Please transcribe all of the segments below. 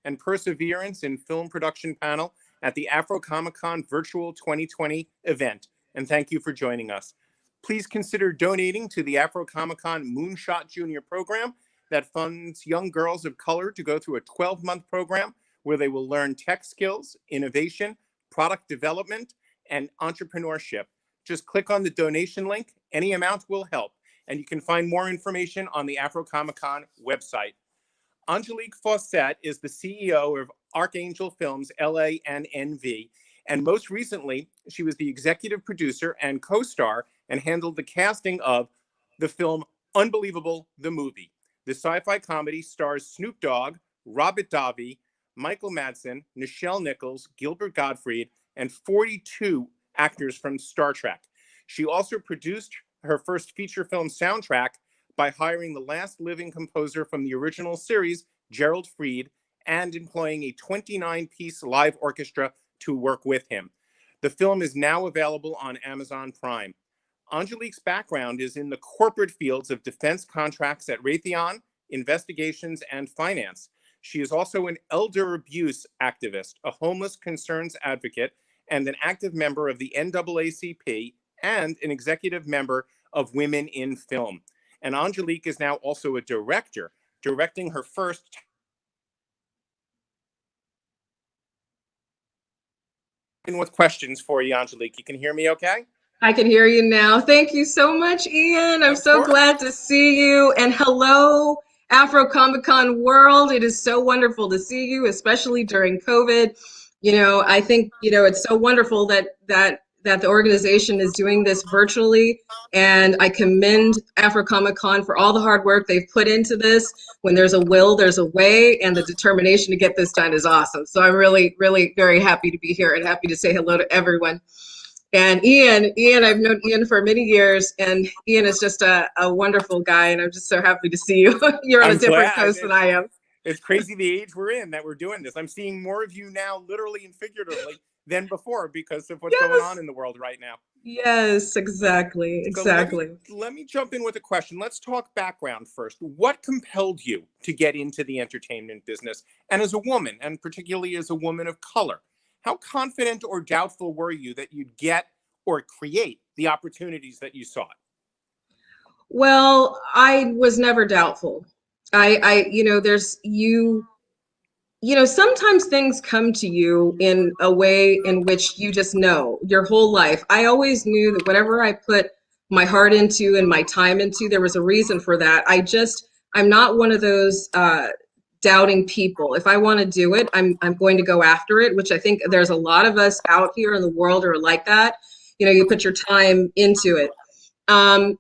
and perseverance in film production panel at the AFROCOMICCON Virtual 2020 event. And thank you for joining us. Please consider donating to the AFROCOMICCON Moonshot Junior program that funds young girls of color to go through a 12-month program where they will learn tech skills, innovation, product development, and entrepreneurship. Just click on the donation link. Any amount will help. And you can find more information on the AFROCOMICCON website. Angelique Fawcette is the CEO of Archangel Films, LA and NV. And most recently, she was the executive producer and co-star and handled the casting of the film Unbelievable, the Movie. The sci-fi comedy stars Snoop Dogg, Robert Davi, Michael Madsen, Nichelle Nichols, Gilbert Gottfried, and 42 actors from Star Trek. She also produced her first feature film soundtrack by hiring the last living composer from the original series, Gerald Fried, and employing a 29-piece live orchestra to work with him. The film is now available on Amazon Prime. Angelique's background is in the corporate fields of defense contracts at Raytheon, investigations, and finance. She is also an elder abuse activist, a homeless concerns advocate, and an active member of the NAACP and an executive member of Women in Film. And Angelique is now also a director, directing her first with questions for you, Angelique. You can hear me okay? I can hear you now. Thank you so much, Ian. I'm so glad to see you. And hello, AFROCOMICCON world. It is so wonderful to see you, especially during COVID. You know, I think, you know, it's so wonderful that the organization is doing this virtually. And I commend AFROCOMICCON for all the hard work they've put into this. When there's a will, there's a way, and the determination to get this done is awesome. So I'm really, really very happy to be here and happy to say hello to everyone. And Ian, I've known Ian for many years, and Ian is just a wonderful guy, and I'm just so happy to see you. You're on a different coast than I am. It's crazy the age we're in that we're doing this. I'm seeing more of you now, literally and figuratively, than before because of what's going on in the world right now. Yes, exactly. So let me jump in with a question. Let's talk background first. What compelled you to get into the entertainment business? And as a woman, and particularly as a woman of color, how confident or doubtful were you that you'd get or create the opportunities that you sought? Well, I was never doubtful. Sometimes things come to you in a way in which you just know your whole life. I always knew that whatever I put my heart into and my time into, there was a reason for that. I'm not one of those doubting people. If I want to do it, I'm going to go after it, which I think there's a lot of us out here in the world are like that. You know, you put your time into it.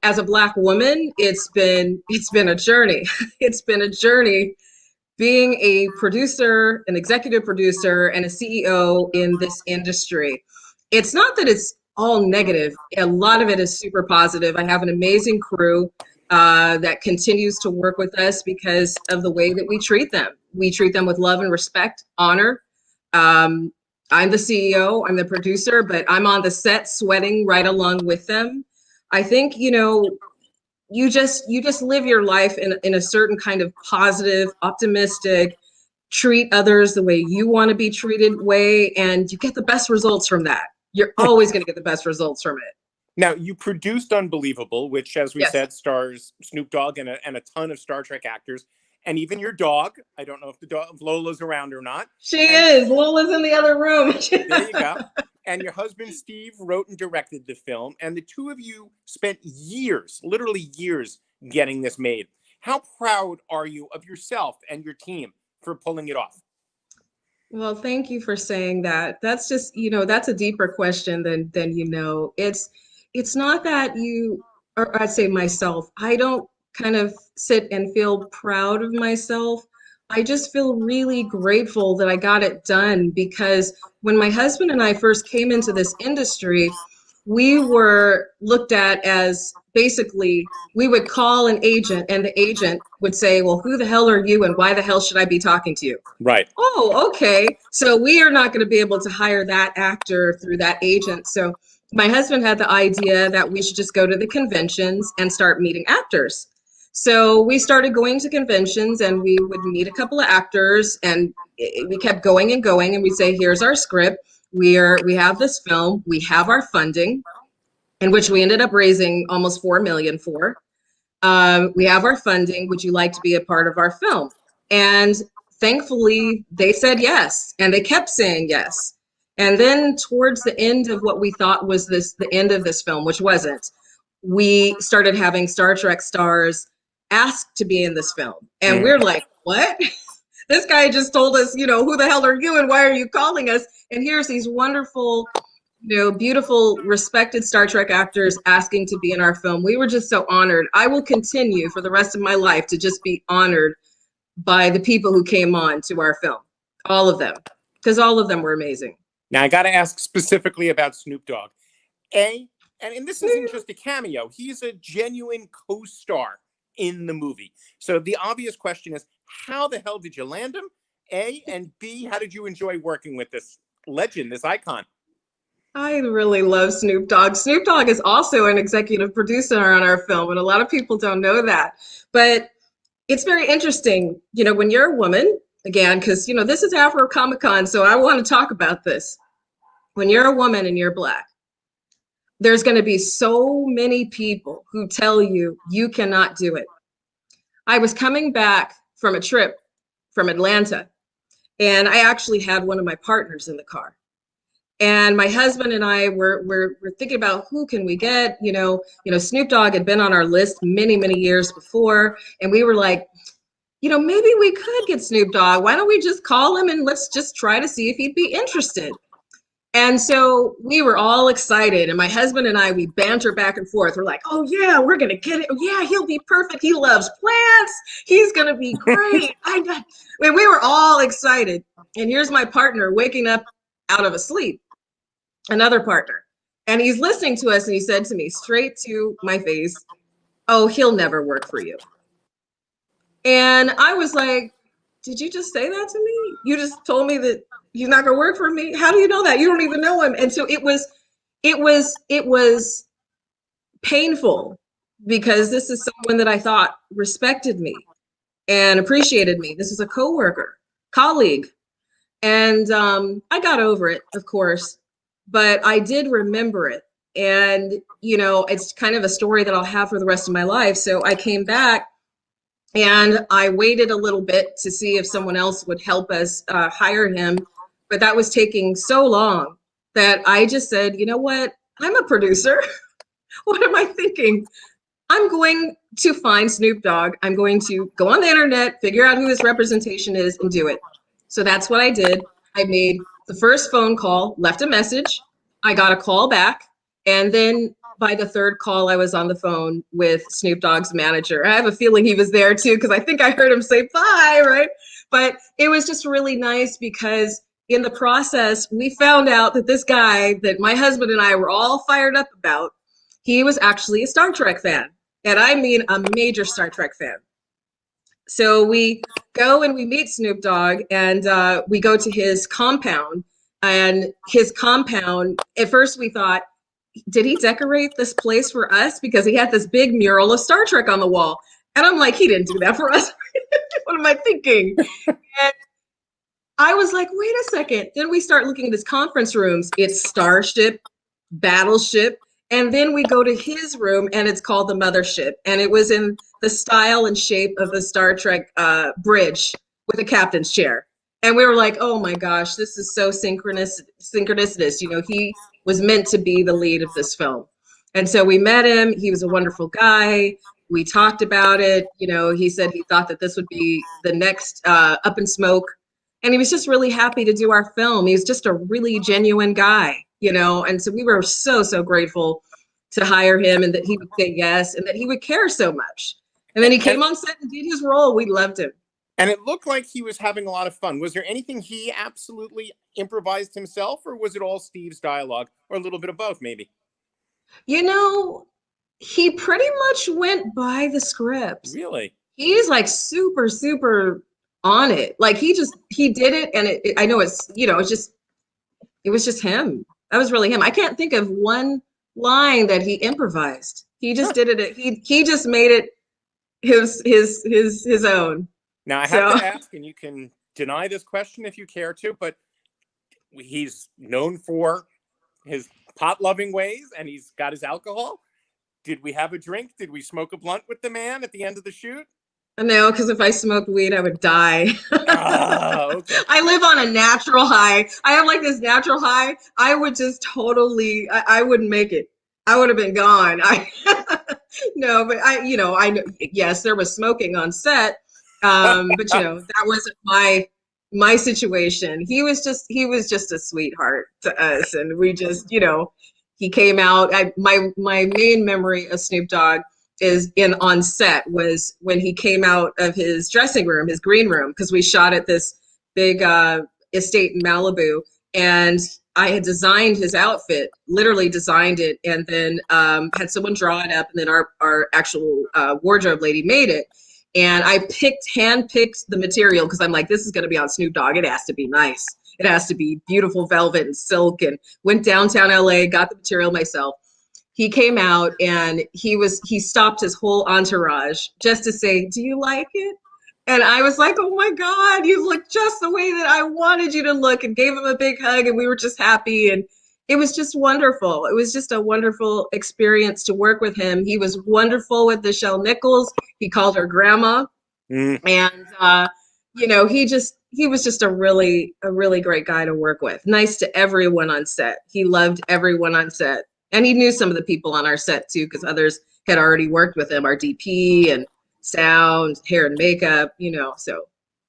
As a Black woman, it's been a journey. It's been a journey being a producer, an executive producer, and a CEO in this industry. It's not that it's all negative. A lot of it is super positive. I have an amazing crew that continues to work with us because of the way that we treat them. We treat them with love and respect, honor. I'm the CEO, I'm the producer, but I'm on the set sweating right along with them. I think, you know, you just live your life in a certain kind of positive, optimistic, treat others the way you want to be treated way, and you get the best results from that. You're always going to get the best results from it. Now, you produced Unbelievable, which, as we said, stars Snoop Dogg and a ton of Star Trek actors, and even your dog. I don't know if Lola's around or not. She is. Lola's in the other room. There you go. And your husband, Steve, wrote and directed the film, and the two of you spent years, literally years, getting this made. How proud are you of yourself and your team for pulling it off? Well, thank you for saying that. That's just, you know, that's a deeper question than it's not that or I'd say myself, I don't kind of sit and feel proud of myself. I just feel really grateful that I got it done, because when my husband and I first came into this industry, we were looked at as basically, we would call an agent and the agent would say, well, who the hell are you and why the hell should I be talking to you? Right. Oh, okay. So we are not going to be able to hire that actor through that agent. So my husband had the idea that we should just go to the conventions and start meeting actors. So we started going to conventions and we would meet a couple of actors and we kept going and going and we'd say, here's our script. We have this film, we have our funding, in which we ended up raising almost 4 million for. We have our funding. Would you like to be a part of our film? And thankfully, they said yes, and they kept saying yes. And then towards the end of what we thought was the end of this film, which wasn't, we started having Star Trek stars ask to be in this film. And we're like, what? This guy just told us, who the hell are you and why are you calling us? And here's these wonderful, beautiful, respected Star Trek actors asking to be in our film. We were just so honored. I will continue for the rest of my life to just be honored by the people who came on to our film. All of them, because all of them were amazing. Now, I got to ask specifically about Snoop Dogg. And this isn't just a cameo. He's a genuine co-star in the movie. So the obvious question is, how the hell did you land him? A, and B, how did you enjoy working with this legend, this icon? I really love Snoop Dogg. Snoop Dogg is also an executive producer on our film, and a lot of people don't know that. But it's very interesting, when you're a woman, again, because, this is AFROCOMICCON, so I want to talk about this. When you're a woman and you're Black, there's going to be so many people who tell you you cannot do it. I was coming back from a trip from Atlanta, and I actually had one of my partners in the car. And my husband and I were thinking about who can we get. Snoop Dogg had been on our list many, many years before, and we were like, maybe we could get Snoop Dogg. Why don't we just call him and let's just try to see if he'd be interested. And so we were all excited, and my husband and I, we banter back and forth. We're like, oh yeah, we're gonna get it. Yeah, he'll be perfect. He loves plants. He's gonna be great. We were all excited. And here's my partner waking up out of a sleep, another partner. And he's listening to us, and he said to me straight to my face, oh, he'll never work for you. And I was like, did you just say that to me? You just told me that he's not gonna work for me? How do you know that? You don't even know him. And so it was painful, because this is someone that I thought respected me and appreciated me. This is a coworker, colleague. And I got over it, of course, but I did remember it. And, it's kind of a story that I'll have for the rest of my life. So I came back and I waited a little bit to see if someone else would help us hire him. But that was taking so long that I just said, you know what? I'm a producer. What am I thinking? I'm going to find Snoop Dogg. I'm going to go on the internet, figure out who his representation is, and do it. So that's what I did. I made the first phone call, left a message. I got a call back. And then by the third call, I was on the phone with Snoop Dogg's manager. I have a feeling he was there too, because I think I heard him say bye, right? But it was just really nice, because in the process, we found out that this guy that my husband and I were all fired up about, he was actually a Star Trek fan. And I mean a major Star Trek fan. So we go and we meet Snoop Dogg, and we go to his compound. And his compound, at first we thought, did he decorate this place for us? Because he had this big mural of Star Trek on the wall. And I'm like, he didn't do that for us. What am I thinking? And I was like, wait a second. Then we start looking at his conference rooms. It's Starship, Battleship. And then we go to his room, and it's called the Mothership. And it was in the style and shape of the Star Trek bridge with a captain's chair. And we were like, oh my gosh, this is so synchronous. He was meant to be the lead of this film. And so we met him. He was a wonderful guy. We talked about it. He said he thought that this would be the next Up in Smoke. And he was just really happy to do our film. He was just a really genuine guy, and so we were so, so grateful to hire him, and that he would say yes, and that he would care so much. And then he came on set and did his role. We loved him. And it looked like he was having a lot of fun. Was there anything he absolutely improvised himself, or was it all Steve's dialogue, or a little bit of both, maybe? He pretty much went by the scripts. Really? He's like super, super on it. Like he did it. And I know it was just him. That was really him. I can't think of one line that he improvised. He just did it. He just made it his own. Now I have So to ask, and you can deny this question if you care to, but he's known for his pot-loving ways, and he's got his alcohol. Did we have a drink? Did we smoke a blunt with the man at the end of the shoot? no, because if I smoked weed, I would die. Ah, okay. I live on a natural high. I have like this natural high. I would just totally, I wouldn't make it. I would have been gone. I no, but I know. Yes, there was smoking on set, but that wasn't my situation. He was just a sweetheart to us, and we just he came out. My main memory of Snoop Dogg is in on set was when he came out of his dressing room, his green room, because we shot at this big estate in Malibu, and I had designed his outfit, literally designed it, and then had someone draw it up, and then our actual wardrobe lady made it. And I handpicked the material because I'm like, this is going to be on Snoop Dogg. It has to be nice. It has to be beautiful velvet and silk. And went downtown LA, got the material myself. He came out and he stopped his whole entourage just to say, "Do you like it?" And I was like, "Oh my God, you look just the way that I wanted you to look," and gave him a big hug, and we were just happy. And it was just wonderful. It was just a wonderful experience to work with him. He was wonderful with Nichelle Nichols. He called her grandma. Mm. And he was just a really great guy to work with. Nice to everyone on set. He loved everyone on set. And he knew some of the people on our set too, because others had already worked with him, our DP and sound, hair and makeup, so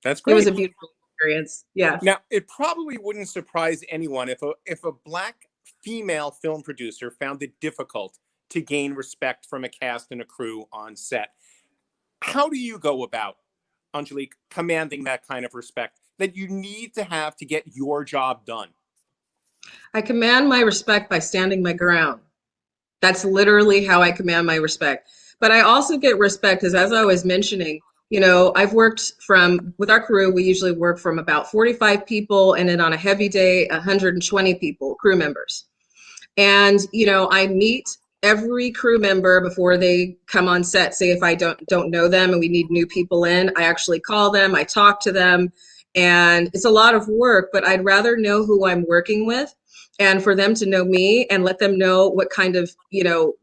That's it was great. a beautiful experience. Yeah. Now, it probably wouldn't surprise anyone if a Black female film producer found it difficult to gain respect from a cast and a crew on set. How do you go about, Angelique, commanding that kind of respect that you need to have to get your job done? I command my respect by standing my ground. That's literally how I command my respect. But I also get respect because, as I was mentioning, I've worked with our crew, we usually work from about 45 people, and then on a heavy day, 120 people, crew members. And, I meet every crew member before they come on set. Say if I don't know them and we need new people in, I actually call them, I talk to them, and it's a lot of work, but I'd rather know who I'm working with and for them to know me and let them know what kind of,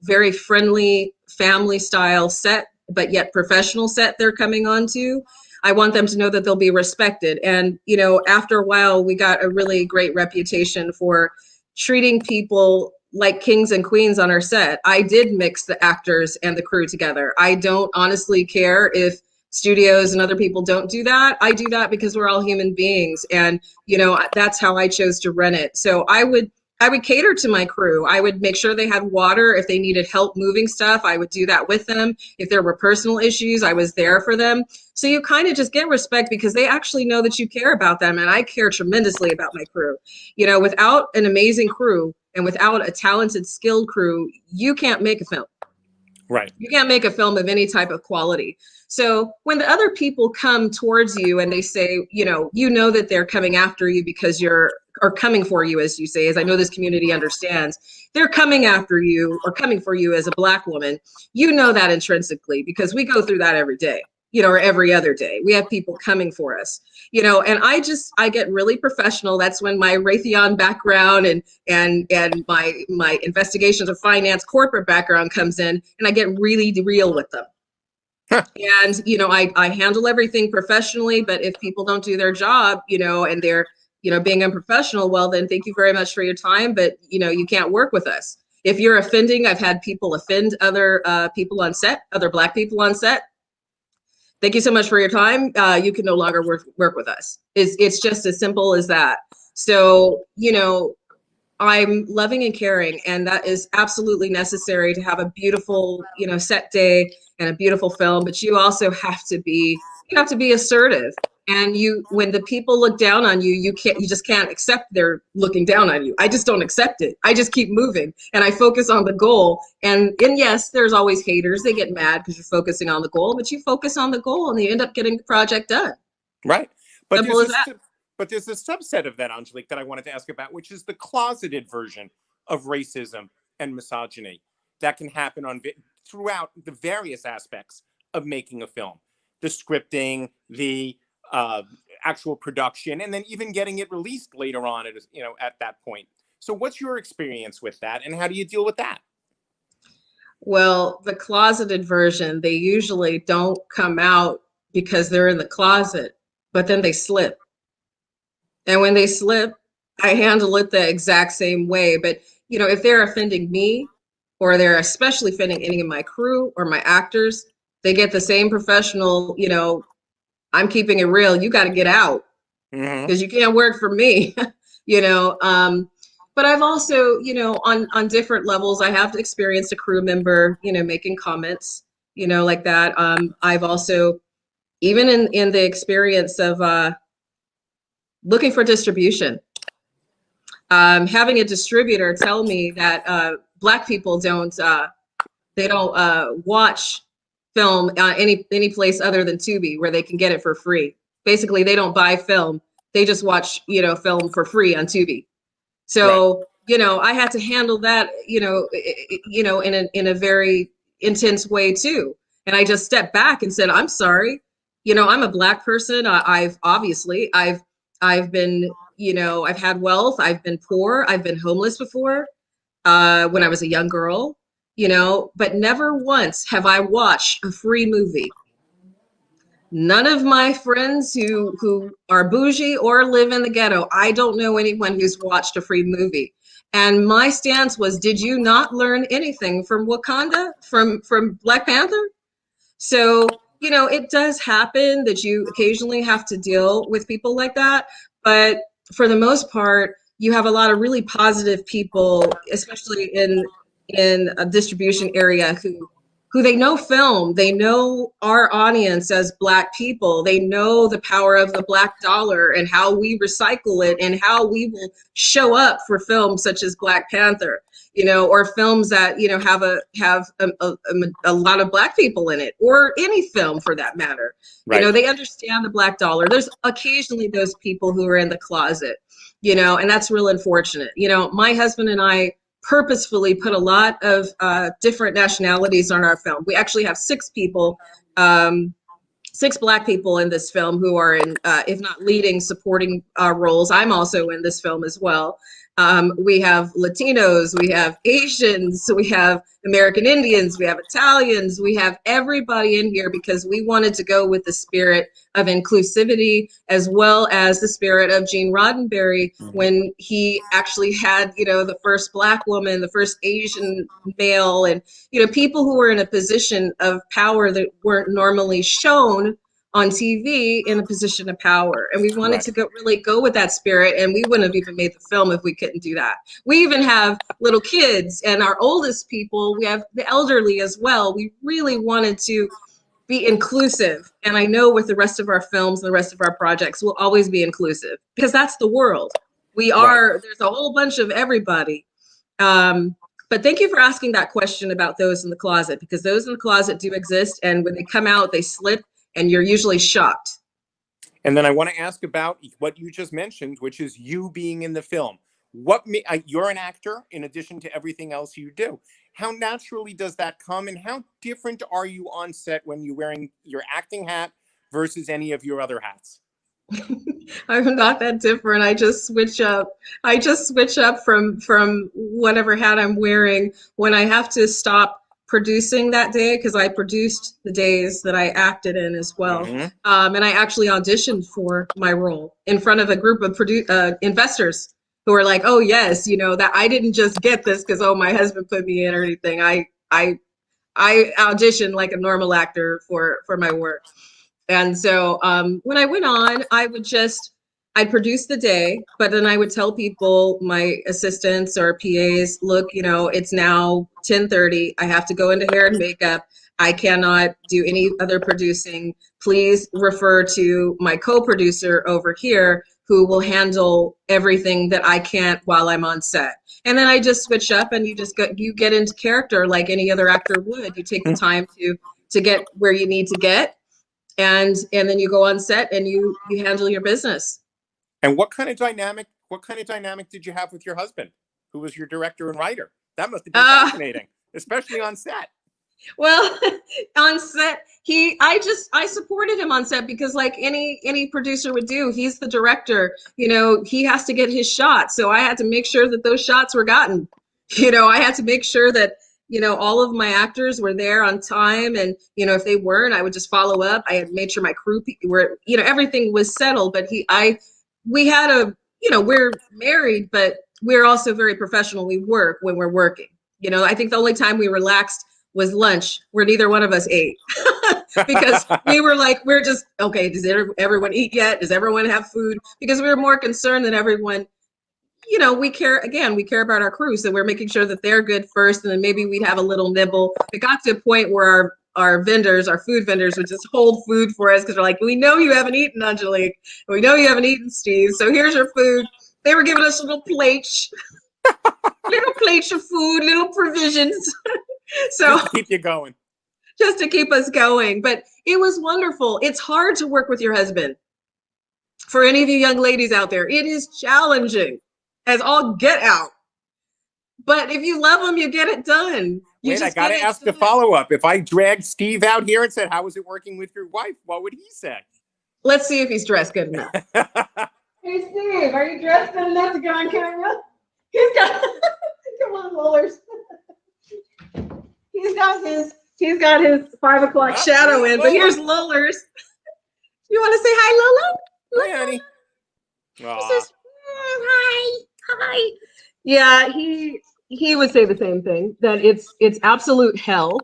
very friendly family style set, but yet professional set they're coming on to. I want them to know that they'll be respected. And, after a while, we got a really great reputation for treating people like kings and queens on our set. I did mix the actors and the crew together. I don't honestly care if studios and other people don't do that. I do that because we're all human beings, and that's how I chose to run it. So I would cater to my crew. I would make sure they had water. If they needed help moving stuff, I would do that with them. If there were personal issues, I was there for them. So you kind of just get respect because they actually know that you care about them. And I care tremendously about my crew. Without an amazing crew and without a talented, skilled crew, you can't make a film. Right. You can't make a film of any type of quality. So when the other people come towards you and they say, that they're coming after you because or coming for you, as you say, as I know this community understands, they're coming after you or coming for you as a Black woman, that intrinsically because we go through that every day, or every other day. We have people coming for us, and I get really professional. That's when my Raytheon background and my investigations of finance corporate background comes in, and I get really real with them. And, I handle everything professionally, but if people don't do their job, and they're, being unprofessional, well, then thank you very much for your time, but, you can't work with us. If you're offending, I've had people offend other people on set, other Black people on set. Thank you so much for your time. You can no longer work with us. It's just as simple as that. So, I'm loving and caring, and that is absolutely necessary to have a beautiful, set day and a beautiful film. But you also have to be assertive. And when the people look down on you, you just can't accept they're looking down on you. I just don't accept it. I just keep moving and I focus on the goal. And yes, there's always haters. They get mad because you're focusing on the goal, but you focus on the goal and you end up getting the project done. Right. But Simple as that. But there's a subset of that, Angelique, that I wanted to ask about, which is the closeted version of racism and misogyny that can happen throughout the various aspects of making a film, the scripting, the actual production, and then even getting it released later on at that point. So what's your experience with that, and how do you deal with that? Well, the closeted version, they usually don't come out because they're in the closet, but then they slip. And when they slip, I handle it the exact same way. But, if they're offending me, or they're especially offending any of my crew or my actors, they get the same professional, I'm keeping it real. You got to get out because you can't work for me, you know. But I've also, on different levels, I have experienced a crew member, making comments, like that. I've also, even in the experience of looking for distribution, having a distributor tell me that Black people don't watch film any place other than Tubi where they can get it for free. Basically, they don't buy film; they just watch film for free on Tubi. So I had to handle that in a very intense way too. And I just stepped back and said, I'm sorry. I'm a Black person. I've been I've had wealth. I've been poor. I've been homeless before when I was a young girl. But never once have I watched a free movie. None of my friends who are bougie or live in the ghetto, I don't know anyone who's watched a free movie. And my stance was, did you not learn anything from Wakanda, from Black Panther? So, it does happen that you occasionally have to deal with people like that. But for the most part, you have a lot of really positive people, especially in a distribution area who they know film, they know our audience as Black people, they know the power of the Black dollar and how we recycle it and how we will show up for films such as Black Panther, or films that have a lot of Black people in it, or any film for that matter. Right. They understand the Black dollar. There's occasionally those people who are in the closet, and that's real unfortunate. My husband and I purposefully put a lot of different nationalities on our film. We actually have 6 people, 6 Black people in this film who are in, if not leading, supporting roles. I'm also in this film as well. We have Latinos, we have Asians, we have American Indians, we have Italians, we have everybody in here because we wanted to go with the spirit of inclusivity as well as the spirit of Gene Roddenberry when he actually had, the first Black woman, the first Asian male, and, people who were in a position of power that weren't normally shown on TV in a position of power. And we wanted to really go with that spirit. And we wouldn't have even made the film if we couldn't do that. We even have little kids and our oldest people, we have the elderly as well. We really wanted to be inclusive. And I know with the rest of our films and the rest of our projects, we'll always be inclusive because that's the world. We are, there's a whole bunch of everybody. But thank you for asking that question about those in the closet, because those in the closet do exist. And when they come out, they slip. And you're usually shocked. And then I want to ask about what you just mentioned, which is you being in the film. You're an actor in addition to everything else you do. How naturally does that come, and how different are you on set when you're wearing your acting hat versus any of your other hats? I'm not that different. I just switch up. I just switch up from whatever hat I'm wearing when I have to stop producing that day, because I produced the days that I acted in as well. And I actually auditioned for my role in front of a group of investors who were like, oh yes, that I didn't just get this because, oh, my husband put me in or anything. I auditioned like a normal actor for my work. And so when I went on, I'd produce the day, but then I would tell people, my assistants or PAs, look, it's now 10:30. I have to go into hair and makeup. I cannot do any other producing. Please refer to my co-producer over here who will handle everything that I can't while I'm on set. And then I just switch up and you get into character like any other actor would. You take the time to get where you need to get. And then you go on set and you handle your business. And what kind of dynamic did you have with your husband, who was your director and writer? That must have been fascinating, especially on set. Well, on set, I supported him on set because like any producer would do, he's the director, he has to get his shot. So I had to make sure that those shots were gotten. I had to make sure that, all of my actors were there on time. And, if they weren't, I would just follow up. I had made sure my crew were, everything was settled. But we had we're married, but we're also very professional. We work when we're working. I think the only time we relaxed was lunch, where neither one of us ate. Because we were like, we're just, okay, does everyone eat yet? Does everyone have food? Because we were more concerned that everyone, we care about our crew. So we're making sure that they're good first, and then maybe we'd have a little nibble. It got to a point where our food vendors would just hold food for us because they're like, we know you haven't eaten, Angelique. We know you haven't eaten, Steve. So here's your food. They were giving us little plates of food, little provisions. So just to keep you going. Just to keep us going. But it was wonderful. It's hard to work with your husband. For any of you young ladies out there, it is challenging as all get out. But if you love him, you get it done. Wait, I got to ask the follow-up. If I dragged Steve out here and said, how was it working with your wife? What would he say? Let's see if he's dressed good enough. Hey, Steve, are you dressed good enough to go on camera? He's got, come on, Rollers. He's got his 5 o'clock shadow in, but here's Lullers. You want to say hi, Lula? Hi, honey. He says, hi. Yeah, he would say the same thing, that it's absolute hell,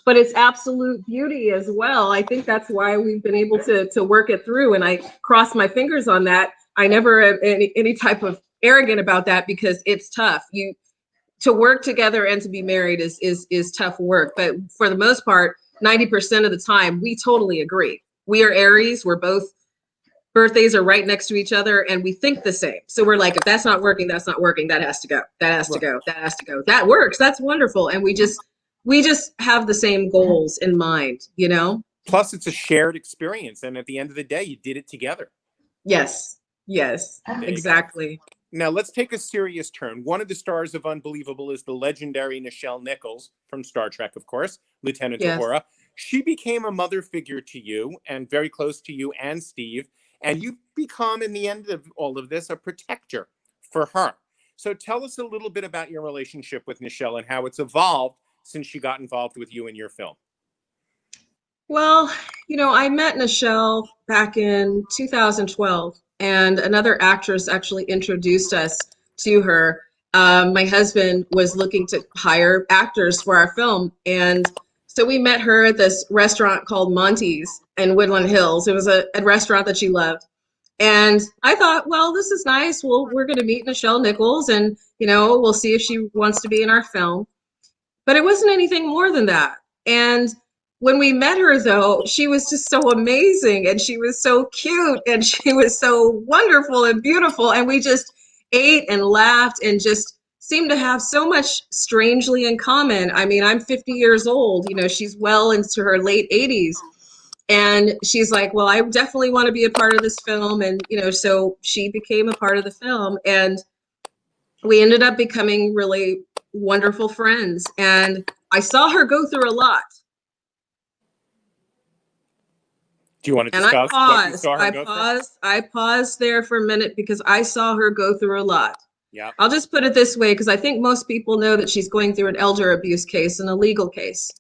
but it's absolute beauty as well. I think that's why we've been able to work it through, and I cross my fingers on that. I never am any type of arrogant about that, because it's tough. To work together and to be married is tough work. But for the most part, 90% of the time, we totally agree. We are Aries. We're both, birthdays are right next to each other, and we think the same. So we're like, if that's not working, that's not working. That has to go. That has to go. That has to go. That works. That's wonderful. And we just have the same goals in mind, Plus, it's a shared experience. And at the end of the day, you did it together. Yes, exactly. Now, let's take a serious turn. One of the stars of Unbelievable is the legendary Nichelle Nichols from Star Trek, of course, Lieutenant Uhura. She became a mother figure to you, and very close to you and Steve. And you've become, in the end of all of this, a protector for her. So tell us a little bit about your relationship with Nichelle and how it's evolved since she got involved with you in your film. Well, I met Nichelle back in 2012, and another actress actually introduced us to her. My husband was looking to hire actors for our film, and so we met her at this restaurant called Monty's in Woodland Hills. It was a restaurant that she loved. And I thought, well, this is nice. Well, we're going to meet Nichelle Nichols, and, we'll see if she wants to be in our film. But it wasn't anything more than that. And when we met her, though, she was just so amazing, and she was so cute, and she was so wonderful and beautiful. And we just ate and laughed and just seemed to have so much strangely in common. I mean, I'm 50 years old, she's well into her late 80s. And she's like, well, I definitely want to be a part of this film. And, so she became a part of the film, and we ended up becoming really wonderful friends. And I saw her go through a lot. Do you want to discuss what you saw her go through? I paused there for a minute because I saw her go through a lot. Yeah. I'll just put it this way, because I think most people know that she's going through an elder abuse case, and a legal case.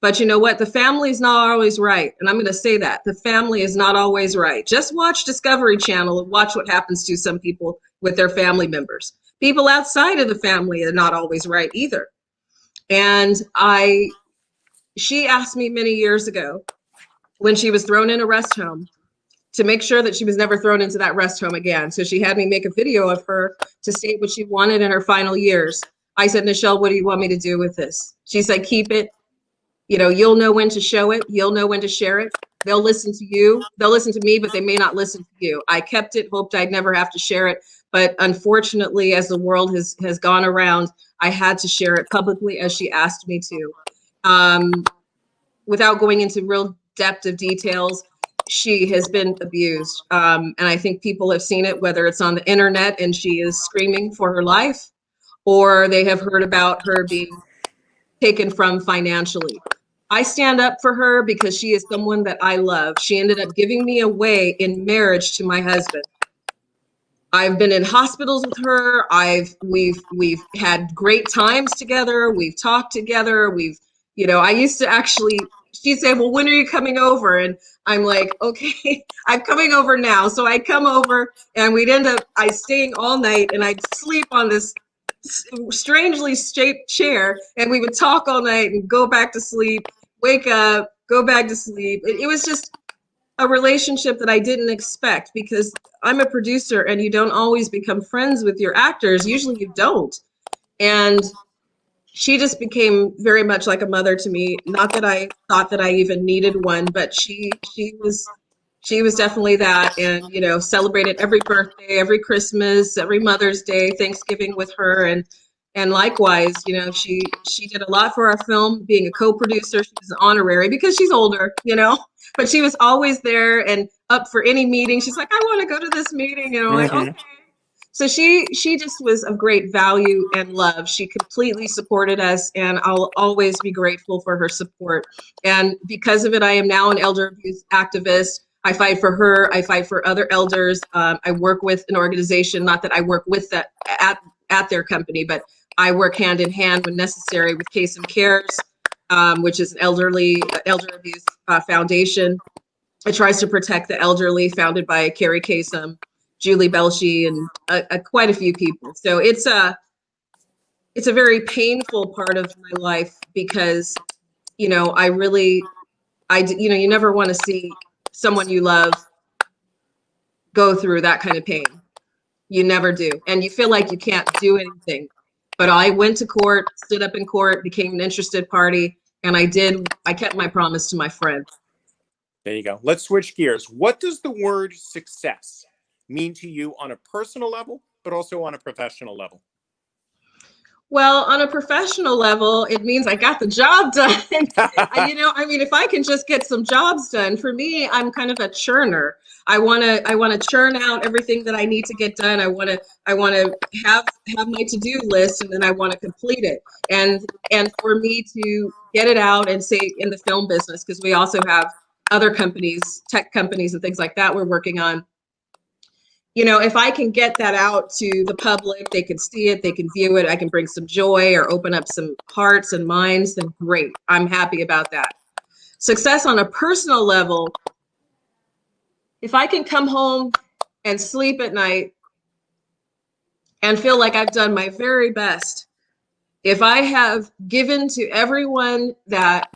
But you know what? The family is not always right. And I'm going to say that. The family is not always right. Just watch Discovery Channel and watch what happens to some people with their family members. People outside of the family are not always right either. And she asked me many years ago, when she was thrown in a rest home, to make sure that she was never thrown into that rest home again. So she had me make a video of her to state what she wanted in her final years. I said, Nichelle, what do you want me to do with this? She said, keep it. You'll know when to show it. You'll know when to share it. They'll listen to you. They'll listen to me, but they may not listen to you. I kept it, hoped I'd never have to share it. But unfortunately, as the world has gone around, I had to share it publicly as she asked me to. Without going into real depth of details, she has been abused. And I think people have seen it, whether it's on the internet and she is screaming for her life, or they have heard about her being taken from financially. I stand up for her because she is someone that I love. She ended up giving me away in marriage to my husband. I've been in hospitals with her. We've had great times together. We've talked together. I used to actually, she'd say, well, when are you coming over? And I'm like, okay, I'm coming over now. So I'd come over and I'd staying all night and I'd sleep on this strangely shaped chair and we would talk all night and go back to sleep, wake up, go back to sleep. It was just a relationship that I didn't expect because I'm a producer and you don't always become friends with your actors. Usually you don't. And she just became very much like a mother to me. Not that I thought that I even needed one, but she was definitely that. And, celebrated every birthday, every Christmas, every Mother's Day, Thanksgiving with her. And likewise, she did a lot for our film, being a co-producer. She was an honorary because she's older, but she was always there and up for any meeting. She's like, I want to go to this meeting. Like, okay. So she just was of great value and love. She completely supported us, and I'll always be grateful for her support. And because of it, I am now an elder abuse activist. I fight for her. I fight for other elders. I work with an organization, not that I work with that at their company, but I work hand in hand when necessary with Case and Cares, which is an elder abuse foundation. It tries to protect the elderly, founded by Carrie Kasem, Julie Belshi, and quite a few people. So it's a very painful part of my life because, you never want to see someone you love go through that kind of pain. You never do. And you feel like you can't do anything. But I went to court, stood up in court, became an interested party, and I kept my promise to my friend. There you go. Let's switch gears. What does the word success mean to you on a personal level, but also on a professional level? Well, on a professional level, it means I got the job done. If I can just get some jobs done, for me, I'm kind of a churner. I want to churn out everything that I need to get done. I want to have my to-do list, and then I want to complete it. And for me to get it out, and say in the film business, because we also have other companies, tech companies and things like that we're working on. If I can get that out to the public, they can see it, they can view it, I can bring some joy or open up some hearts and minds, then great. I'm happy about that. Success on a personal level, if I can come home and sleep at night and feel like I've done my very best, if I have given to everyone that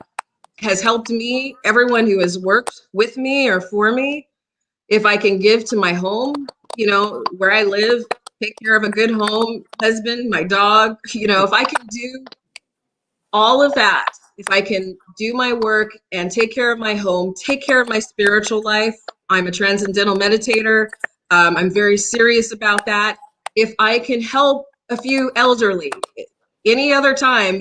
has helped me, everyone who has worked with me or for me, if I can give to my home, where I live, take care of a good home, husband, my dog, if I can do all of that, if I can do my work and take care of my home, take care of my spiritual life. I'm a transcendental meditator. I'm very serious about that. If I can help a few elderly, any other time,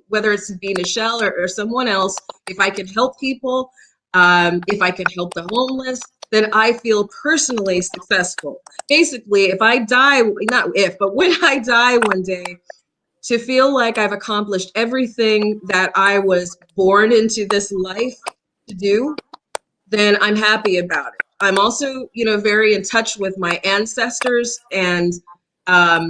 whether it's be Nichelle or someone else, if I can help people, if I can help the homeless, then I feel personally successful. Basically, if I die, not if, but when I die one day, to feel like I've accomplished everything that I was born into this life to do, then I'm happy about it. I'm also, very in touch with my ancestors, and I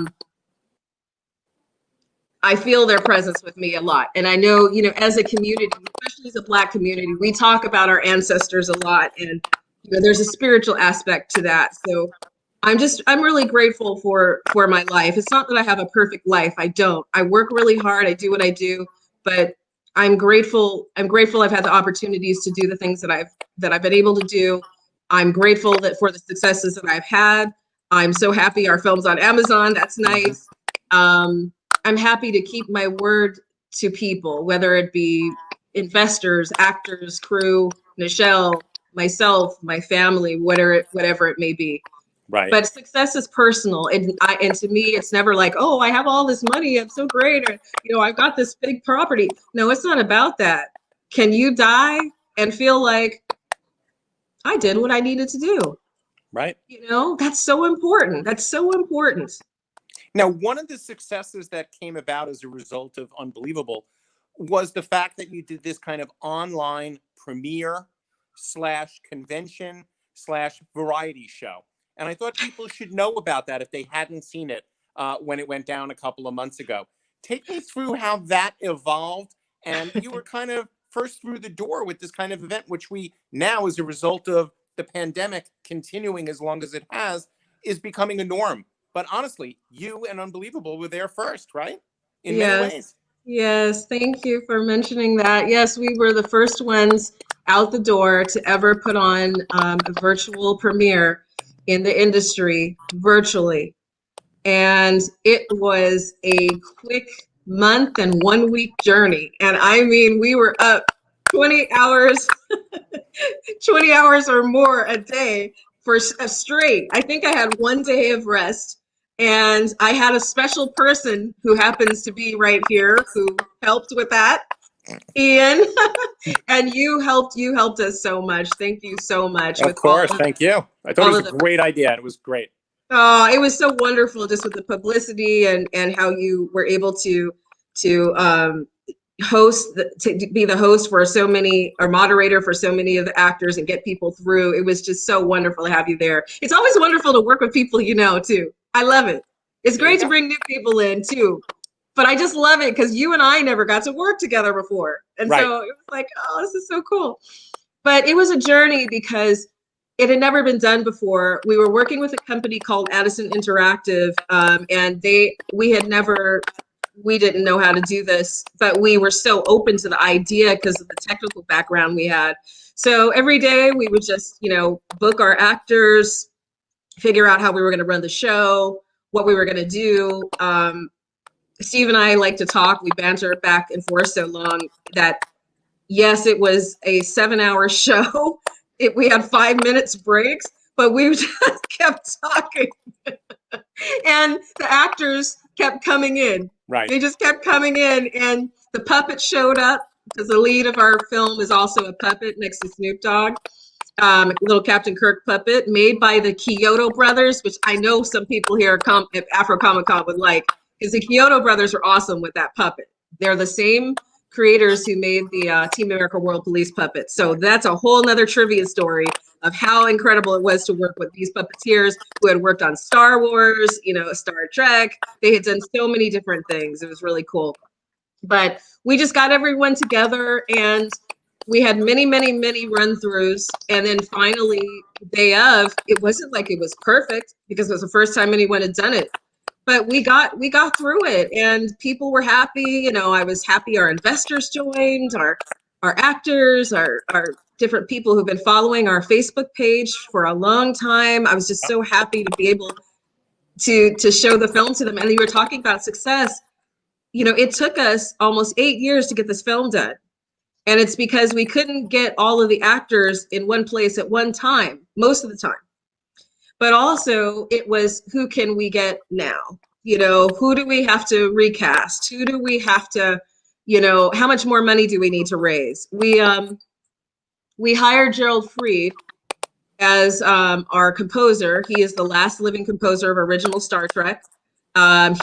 feel their presence with me a lot. And I know, as a community, especially as a Black community, we talk about our ancestors a lot, and there's a spiritual aspect to that. So I'm really grateful for my life. It's not that I have a perfect life. I don't. I work really hard. I do what I do, but I'm grateful. I've had the opportunities to do the things that I've been able to do. I'm grateful for the successes that I've had. I'm so happy our film's on Amazon. That's nice. I'm happy to keep my word to people, whether it be investors, actors, crew, Nichelle, myself, my family, whatever it may be. Right. But success is personal, and to me, it's never like, oh, I have all this money, I'm so great, or I've got this big property. No, it's not about that. Can you die and feel like I did what I needed to do? Right. That's so important. That's so important. Now, one of the successes that came about as a result of Unbelievable was the fact that you did this kind of online premiere slash convention slash variety show. And I thought people should know about that if they hadn't seen it when it went down a couple of months ago. Take me through how that evolved. And you were kind of first through the door with this kind of event, which we now, as a result of the pandemic continuing as long as it has, is becoming a norm. But honestly, you and Unbelievable were there first, right? In many ways. Yes, thank you for mentioning that. Yes, we were the first ones out the door to ever put on a virtual premiere in the industry virtually. And it was a quick month and 1 week journey. And I mean, we were up 20 hours, 20 hours or more a day for a straight. I think I had 1 day of rest. And I had a special person who happens to be right here who helped with that. Ian, and you helped us so much. Thank you so much. Of course, thank you. I thought it was a great idea. It was great. Oh, it was so wonderful just with the publicity and how you were able to host, to be the host for so many, or moderator for so many of the actors and get people through. It was just so wonderful to have you there. It's always wonderful to work with people you know too. I love it. It's great to bring new people in too. But I just love it because you and I never got to work together before. And so it was like, oh, this is so cool. But it was a journey because it had never been done before. We were working with a company called Addison Interactive, and we didn't know how to do this, but we were so open to the idea because of the technical background we had. So every day we would just, book our actors, figure out how we were going to run the show, what we were going to do. Steve and I like to talk. We banter back and forth so long that, yes, it was a 7-hour show. We had 5 minutes breaks, but we just kept talking. And the actors kept coming in. Right. They just kept coming in, and the puppet showed up because the lead of our film is also a puppet next to Snoop Dogg. Little Captain Kirk puppet made by the Kyoto brothers, which I know some people here at AFROCOMICCON would like, because the Kyoto brothers are awesome with that puppet. They're the same creators who made the Team America World Police puppet. So that's a whole nother trivia story of how incredible it was to work with these puppeteers who had worked on Star Wars, Star Trek. They had done so many different things. It was really cool. But we just got everyone together and we had many, many, many run-throughs. And then finally, day of, it wasn't like it was perfect because it was the first time anyone had done it. But we got through it, and people were happy. I was happy our investors joined, our actors, our different people who've been following our Facebook page for a long time. I was just so happy to be able to show the film to them. And you were talking about success. It took us almost 8 years to get this film done. And it's because we couldn't get all of the actors in one place at one time, most of the time. But also it was, who can we get now? Who do we have to recast? Who do we have to, how much more money do we need to raise? We hired Gerald Freed as our composer. He is the last living composer of original Star Trek.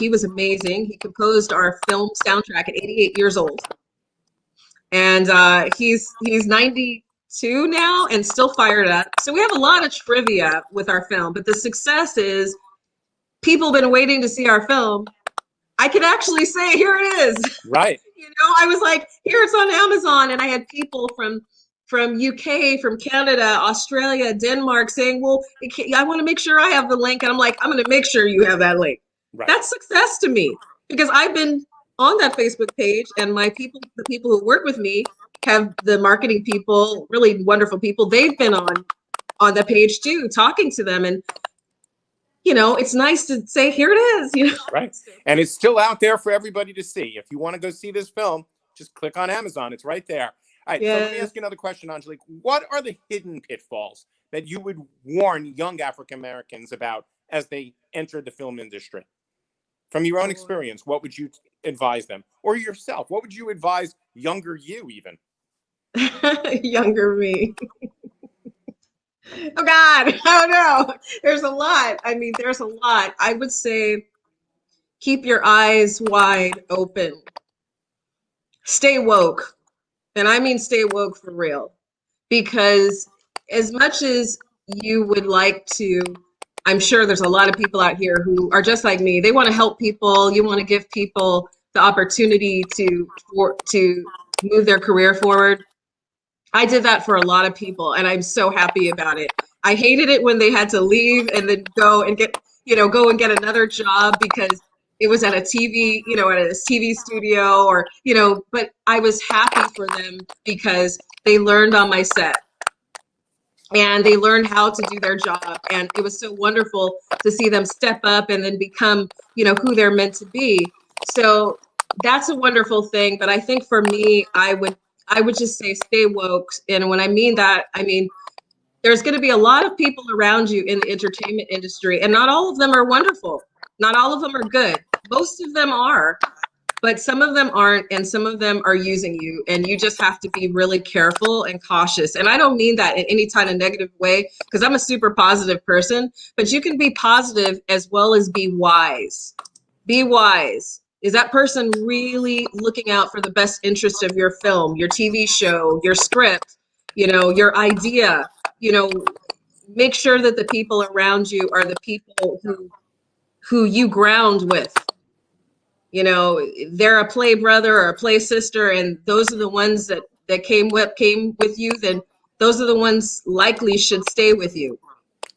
He was amazing. He composed our film soundtrack at 88 years old. And he's 92 now and still fired up. So we have a lot of trivia with our film, but the success is people have been waiting to see our film. I can actually say, here it is. Right. I was like, here, it's on Amazon. And I had people from UK, from Canada, Australia, Denmark saying, well, I want to make sure I have the link. And I'm like, I'm going to make sure you have that link. Right. That's success to me because I've been on that Facebook page, and the people who work with me have the marketing people, really wonderful people. They've been on the page too, talking to them. And, it's nice to say, here it is, Right. And it's still out there for everybody to see. If you want to go see this film, just click on Amazon. It's right there. All right. Yes. So let me ask you another question, Angelique. What are the hidden pitfalls that you would warn young African Americans about as they enter the film industry? From your own experience, what would you advise them? Or yourself, what would you advise younger you even? Younger me. Oh, God. Oh, no. There's a lot. There's a lot. I would say keep your eyes wide open. stay woke. And I mean stay woke for real. Because as much as you would like to, I'm sure there's a lot of people out here who are just like me. They want to help people. You want to give people the opportunity to move their career forward. I did that for a lot of people, and I'm so happy about it. I hated it when they had to leave and then go and get another job because it was at a TV, at a TV studio but I was happy for them because they learned on my set and they learned how to do their job. And it was so wonderful to see them step up and then become, who they're meant to be. So that's a wonderful thing. But I think for me, I would just say stay woke. And when I mean that, I mean, there's going to be a lot of people around you in the entertainment industry, and not all of them are wonderful. Not all of them are good. Most of them are, but some of them aren't, and some of them are using you, and you just have to be really careful and cautious. And I don't mean that in any kind of negative way, because I'm a super positive person, but you can be positive as well as be wise. Be wise. Is that person really looking out for the best interest of your film, your TV show, your script, your idea? Make sure that the people around you are the people who you ground with. They're a play brother or a play sister, and those are the ones that came with you, then those are the ones likely should stay with you.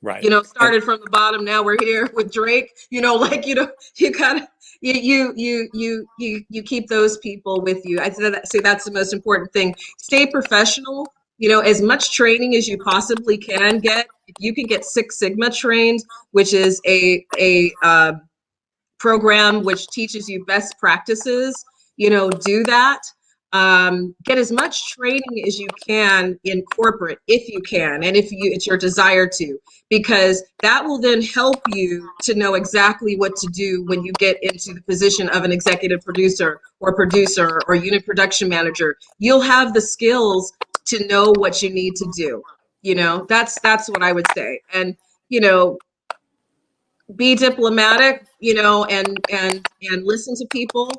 Right. Started from the bottom, now we're here with Drake. You gotta you keep those people with you. I say that's the most important thing. Stay professional. As much training as you possibly can get. If you can get Six Sigma trained, which is a program which teaches you best practices, do that. Get as much training as you can in corporate, if you can, and if it's your desire to, because that will then help you to know exactly what to do when you get into the position of an executive producer or unit production manager. You'll have the skills to know what you need to do. That's what I would say. And be diplomatic, and listen to people,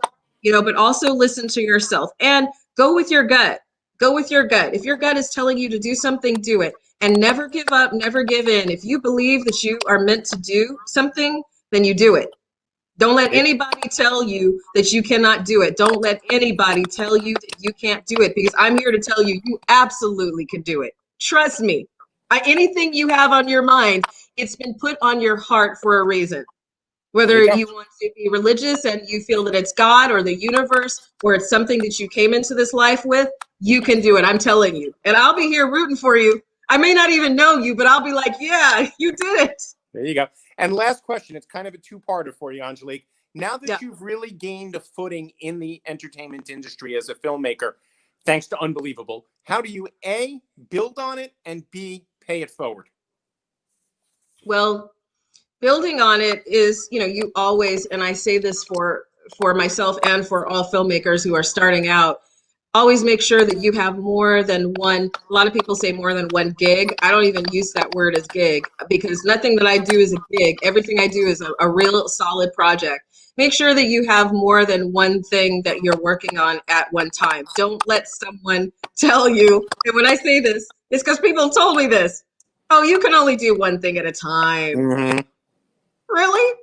but also listen to yourself and go with your gut. Go with your gut. If your gut is telling you to do something, do it. And never give up, never give in. If you believe that you are meant to do something, then you do it. Don't let anybody tell you that you cannot do it. Don't let anybody tell you that you can't do it, because I'm here to tell you, you absolutely can do it. Trust me. Anything you have on your mind, it's been put on your heart for a reason. Whether you want to be religious and you feel that it's God or the universe, or it's something that you came into this life with, you can do it. I'm telling you. And I'll be here rooting for you. I may not even know you, but I'll be like, yeah, you did it. There you go. And last question, it's kind of a two-parter for you, Angelique. Now that you've really gained a footing in the entertainment industry as a filmmaker, thanks to Unbelievable, how do you A, build on it, and B, pay it forward? Well, building on it is, you always, and I say this for myself and for all filmmakers who are starting out, always make sure that you have more than one. A lot of people say more than one gig. I don't even use that word as gig, because nothing that I do is a gig. Everything I do is a real solid project. Make sure that you have more than one thing that you're working on at one time. Don't let someone tell you, and when I say this, it's because people told me this. Oh, you can only do one thing at a time. Mm-hmm. Really?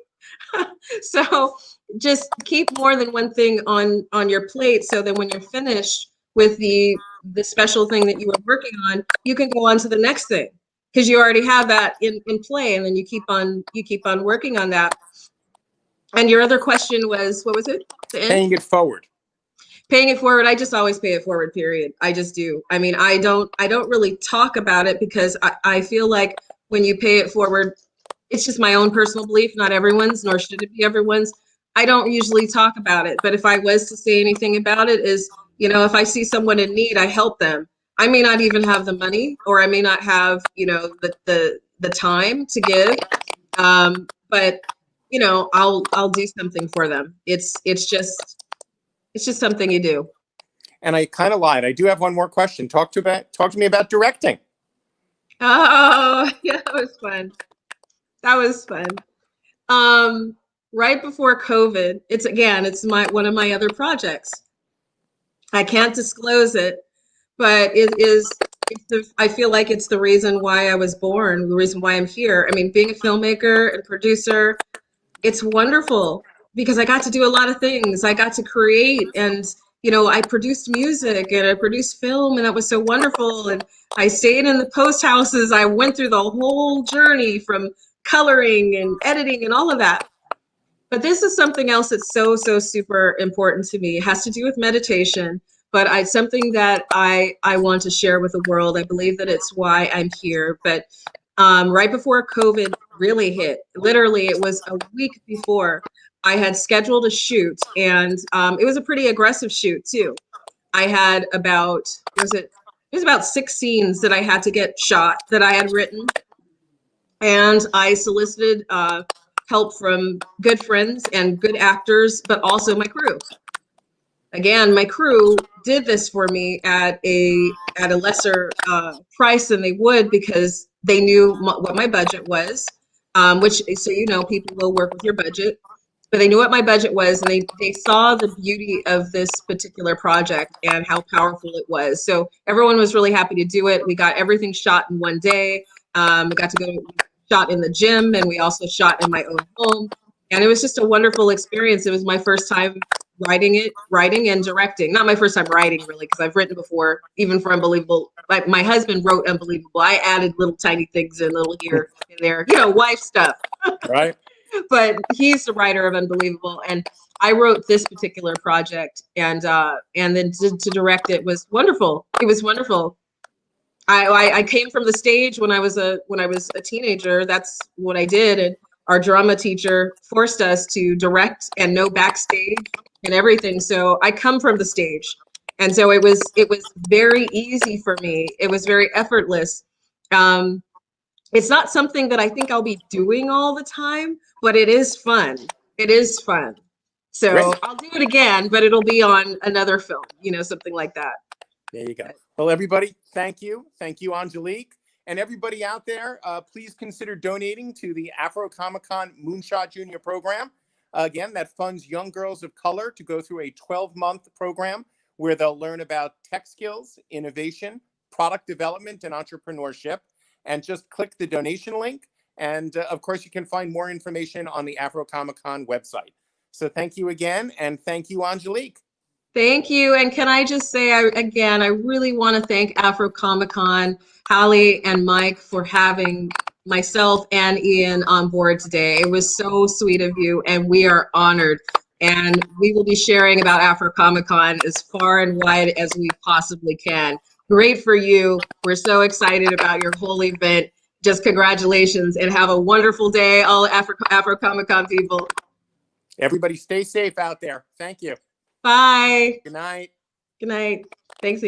So just keep more than one thing on your plate, so that when you're finished with the special thing that you were working on, you can go on to the next thing, because you already have that in play, and then you keep on working on that. And your other question was, what was it? The end? Paying it forward. Paying it forward. I just always pay it forward, period. I just do. I mean, I don't really talk about it, because I feel like when you pay it forward, it's just my own personal belief, not everyone's, nor should it be everyone's. I don't usually talk about it, but if I was to say anything about it, is, if I see someone in need, I help them. I may not even have the money, or I may not have, the time to give, but I'll do something for them. It's just something you do. And I kind of lied. I do have one more question. Talk to me about directing. Oh, yeah, that was fun. That was fun. Right before COVID, it's one of my other projects. I can't disclose it, but I feel like it's the reason why I was born, the reason why I'm here. I mean, being a filmmaker and producer, it's wonderful because I got to do a lot of things. I got to create, and I produced music and I produced film, and that was so wonderful. And I stayed in the post houses. I went through the whole journey from coloring and editing and all of that. But this is something else that's so, so super important to me. It has to do with meditation, but it's something that I want to share with the world. I believe that it's why I'm here. But right before COVID really hit, literally it was a week before, I had scheduled a shoot, and it was a pretty aggressive shoot too. I had it was about 6 scenes that I had to get shot that I had written, and I solicited help from good friends and good actors, but also my crew. Again, my crew did this for me at a lesser price than they would, because they knew what my budget was, which, so people will work with your budget, but they knew what my budget was, and they saw the beauty of this particular project and how powerful it was. So everyone was really happy to do it. We got everything shot in one day. We got to go shot in the gym, and we also shot in my own home, and it was just a wonderful experience. It was my first time writing and directing. Not my first time writing, really, because I've written before, even for Unbelievable. Like, my husband wrote Unbelievable. I added little tiny things in, little here and there, wife stuff. Right. But he's the writer of Unbelievable, and I wrote this particular project, and then to direct it was wonderful. It was wonderful. I came from the stage when I was a teenager. That's what I did, and our drama teacher forced us to direct and know backstage and everything. So I come from the stage, and so it was very easy for me. It was very effortless. It's not something that I think I'll be doing all the time, but it is fun. It is fun. So Great. I'll do it again, but it'll be on another film, something like that. There you go. Well, everybody, thank you. Thank you, Angelique. And everybody out there, please consider donating to the AFROCOMICCON Moonshot Junior program. Again, that funds young girls of color to go through a 12-month program where they'll learn about tech skills, innovation, product development, and entrepreneurship. And just click the donation link. And of course, you can find more information on the AFROCOMICCON website. So thank you again. And thank you, Angelique. Thank you. And can I just say, I really want to thank AFROCOMICCON, Hallie and Mike, for having myself and Ian on board today. It was so sweet of you, and we are honored. And we will be sharing about AFROCOMICCON as far and wide as we possibly can. Great for you. We're so excited about your whole event. Just congratulations, and have a wonderful day, all AFROCOMICCON people. Everybody stay safe out there. Thank you. Bye. Good night. Good night. Thanks, Ian.